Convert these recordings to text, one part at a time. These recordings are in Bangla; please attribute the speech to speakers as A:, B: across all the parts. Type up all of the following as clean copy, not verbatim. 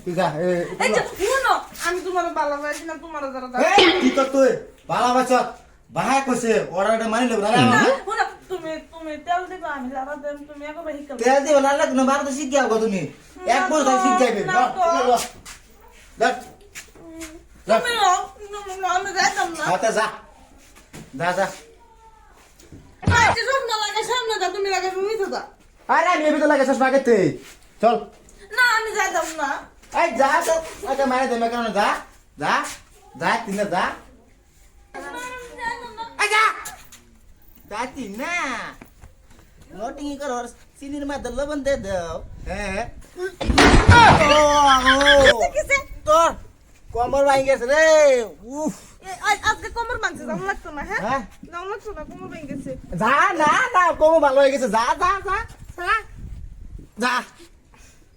A: তুই যা
B: এই যে শুনো আমি তোমার ভালোবাসি না তোমার যারা
A: কি কর তুই ভালোবাস বাহাই কইছে অর্ডারটা মানি লব না
B: শুনো তুমি তেল দিবা আমি যারা দেন তুমি একবার হিকাল
A: তেল দিও না লাগ না বার তো শিখ যাও তুমি এক বছর শিখ যাবে দেখ
B: তুমি আমি যাইতাম না
A: হাতে যা যা যা
B: আচ্ছা সামনে লাগে সামনে যা তুমি লাগে তুমি তো যা
A: আরে আমি এবিতে লাগে চশমা কেতে চল
B: না আমি যাইতাম না
A: এই যা তো আচ্ছা মারে দে মে কেন যা যা যা তিন যা আচ্ছা যা তিন না নোটিং কর और সিনির মধ্যে লবণ দে দাও হ্যাঁ তোর কমর ভাঙ গেছে রে উফ
B: আজকে কোমর ভাঙছে দাম লাগতো না হ্যাঁ দাম লাগতো না কোমর ভাঙ গেছে
A: যা না না কমর ভালো হয়ে গেছে যা যা যা যা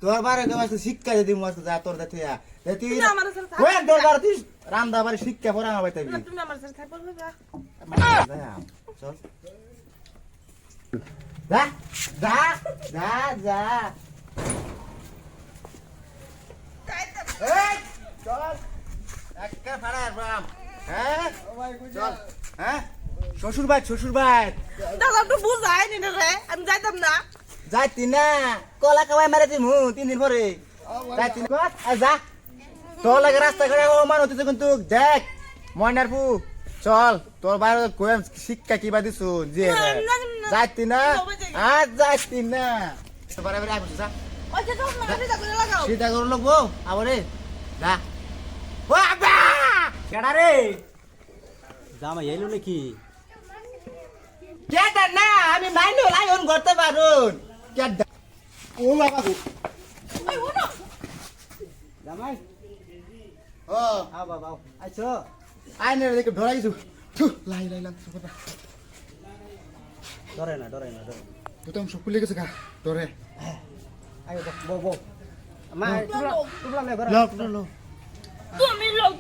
A: তোর বারে কেমন শিক্ষা দিদি মস্ত যা তোর দেখে তুই
B: তুমি আমার সাথে থাকো
A: ওই তোর বারে তুই রামদা বারে শিক্ষা পড়া না বাইতে
B: না তুমি আমার সাথে থাকো বাবা
A: চল যা যা যা যা এই চল একটা ফাড়া রাম হ্যাঁ চল হ্যাঁ শ্বশুর ভাই
B: দাদা একটু বুঝাই নি রে আমি যাইতাম না
A: যাইতি না কলা কাবাই মারে দিমু 3 দিন পরে যাইতি না যা তোর লাগে রাস্তা করে মান হতে কিন্তু দেখ ময়নারপু চল তোর বাইরে কোয়েম শিক্ষা কিবা দিছু যে যাইতি না আজ যাইতি না বরাবর আইবো যা
B: ওই যে তোমরা সিধা করে লাগাও
A: সিধা করে লাগবো আবারে যা ও আব্বা কেডা রে
C: জামা এলো নাকি
A: কেডা না আমি মাইনো লাইন করতে পারুন কেডা ও বাবা গো
B: ওই ওনো
C: জামাই
A: ও
C: আও বাবা আইছো
A: আইনে দেখে ধরা গেছু লাই লাম কথা
C: ডরে না
A: তোম সব খুলে গেছে গা ধরে
C: আইও বো বো মা তুবলা লে ঘরে
A: লো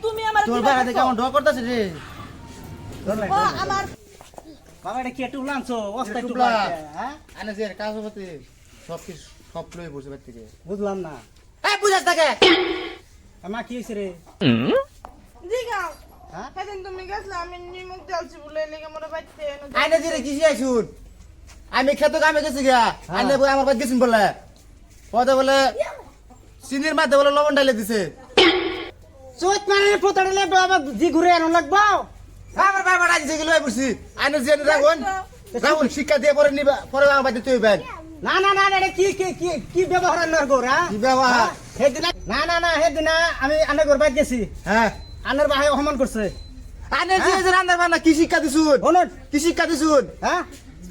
B: তুমি আমার
A: তোর বাবা দেখে কেমন ডর করতেছে রে
C: ধরলে
B: ও আমার
C: বাবা এটা কি টুবলা আনছো অস্তা
A: টুবলা।
C: টুবলা হ্যাঁ
A: আনে যে কাজ হতে সব কি সব লই বসে বাইতে থেকে
C: বুঝলাম না
A: এই বুঝাস থাকে
C: মা কি হইছে রে
B: দিগাও
C: হ্যাঁ
B: সেদিন তুমি গেছলা আমি নিমক জ্বালছি বলে লেগে মোর বাইতে
A: আইনে যে কিসি আইছুন আমি খেতে কামে গেছি গা আইনে বই আমার বাদ গেছিন বলে পদে বলে সিনির মাঝে বলে লবণ ডালে দিছে
C: চোট মানে পোতাড়লে বাবা জি ঘুরে আনো লাগবো
A: আমার বাবা রাজি থেকে লই পড়ছি আইনে যে রাগুন রাগুন শিক্ষা দিয়ে পরে নিবা পরে আমার বাড়িতে তুই বেন
C: না না না এটা কি কি কি কি ব্যবহার নর গো হ্যাঁ
A: কি ব্যবহার
C: হেদিনা না না না হেদিনা আমি আনে ঘর বাইত গেছি
A: হ্যাঁ
C: আনের বাহে অপমান করছে
A: আইনে যে রান্দার বান্না কি শিক্ষা দিছুন
C: হনুন
A: কি শিক্ষা দিছুন
C: হ্যাঁ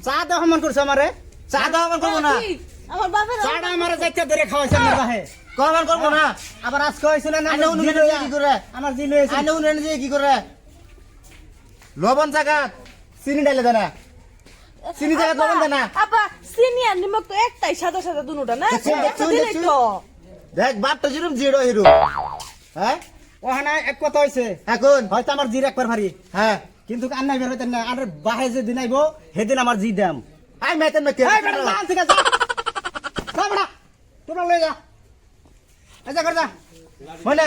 C: চা দে অপমান করছে আমারে
A: চা দাও আমার করবো না
B: আমার বাপের
C: চাটা আমারে যাইতে ধরে খাওয়াইছে আমার বাহে
A: কমান করবো না
C: আবার আজকে হয়েছিল না
A: আইনে উনি যে কি করে
C: আমার জি লয়েছে
A: আইনে উনি যে কি করে লবণ জায়গা চিনি ডালে দেনা চিনি জায়গা লবণ দেনা
B: আপা সিনিয়র নিমক তো একটাই সাদা সাদা দুনুটা না
A: দেখছো, দেখছো,
B: একটা দিলেই
A: দেখছো?
B: তো
A: দেখ বাপটা যেরকম জিরো হিরো হ্যাঁ
C: ওখানে এক কথা হয়েছে
A: এখন
C: হয়তো আমার জির একবার ভারী
A: হ্যাঁ
C: কিন্তু আন্নাই বের হইতেন না আর বাহে যে দিন আইব সেদিন আমার জি দাম
A: আই মেতেন না কে
C: এই বেটা লাল থেকে যা যা বেটা তোমরা লয়ে যা এই যা কর যা
A: মনে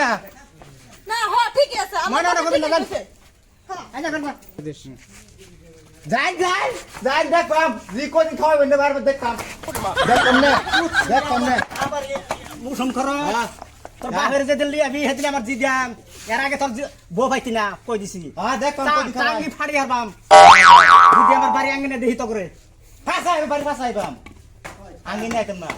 B: না হ ঠিক আছে আমার
C: মনে না
B: কথা
C: করবেন না,
B: ঠিক
C: জান।
B: আছে।
C: এই যা কর যা
A: যাই যাই যাই দেখ পাম জি কোন খাওয়াই বন্ধ বারবার দেখ পাম দেখ কমনে দেখ কমনে
C: আবার মুসম করো
A: হ্যাঁ
C: তোর বাহের যে দিল্লি আমি সেদিন আমার জি দাম এর আগে তোর বউ পাইতি না কই দিছি
A: হ্যাঁ দেখ পাম কোন খাওয়াই
C: টাঙ্গি ফাড়ি হারবাম যদি আমার বাড়ি আঙ্গিনে দেহি তো করে
A: ফাসাই বাড়ি ফাসাই পাম আঙ্গি নাই তোমরা